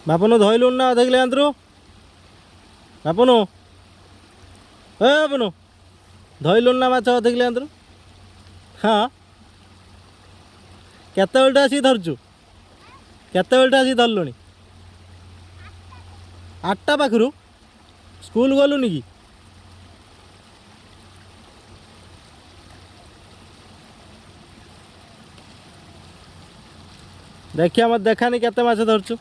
ବାପନ ଧଇଲୁଣି ନା ଅଧ କିଲୋ ଆନ୍ଧ୍ରୁ ବାପନ ଏ ବାପନ ଧଇଲୁଣି ନା ମାଛ ଅଧ କିଲୋ ଆନ୍ଧ୍ରୁ ହଁ କେତେବେଳଟା ଆସିକି ଧରୁଛୁ କେତେବେଳଟା ଆସିକି ଧରିଲୁଣି 8ଟା ପାଖରୁ ସ୍କୁଲ ଗଲୁନି କି ଦେଖିଆ ମତେ ଦେଖାନି କେତେ ମାଛ ଧରୁଛୁ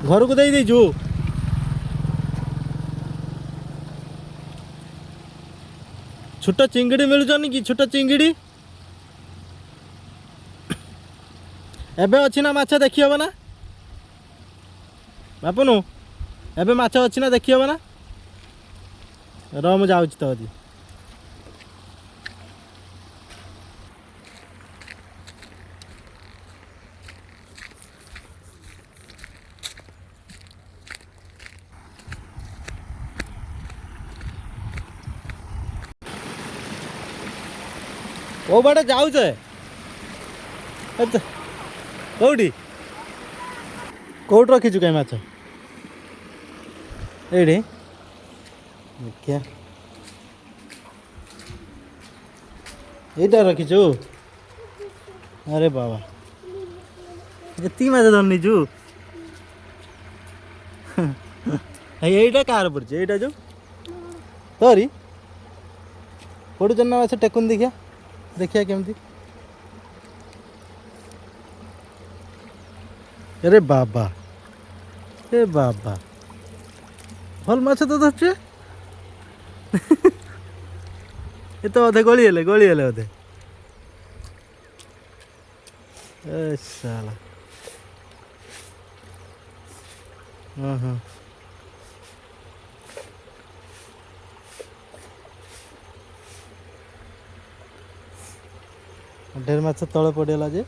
ଘରକୁ ଦେଇ ଦେଇଛୁ ଛୋଟ ଚିଙ୍ଗିଡ଼ି ମିଳୁଛନ୍ତି କି ଛୋଟ ଚିଙ୍ଗିଡ଼ି ଏବେ ଅଛି ନା ମାଛ ଦେଖି ହବ ନା ବାପୁନୁ ଏବେ ମାଛ ଅଛି ନା ଦେଖି ହବ ନା ରହ ମୁଁ ଯାଉଛି ତ ଆଜି କୋଉ ବାଟେ ଯାଉଛ କୋଉଠି କୋଉଠି ରଖିଛୁ କାଇଁ ମାଛ ଏଇଠି ଦେଖିଆ ଏଇଟା ରଖିଛୁ ଆରେ ବାବା ଏତିକି ମାଛ ଧରିନିଛୁ এইটা କାହାର ପଡ଼ିଛି ଏଇଟା ଯୋଉ ତୋରି ପଡ଼ୁଛନ୍ତି ନା ମାଛ ଟେକୁନି ଦେଖିଆ ଦେଖିଆ କେମିତି अरे बाबा ए बाबा भल माछ तो धरछे ये तो अधे गली हेले अधे ए साला हाँ हाँ ढेर माछ तले पड़ेगा जे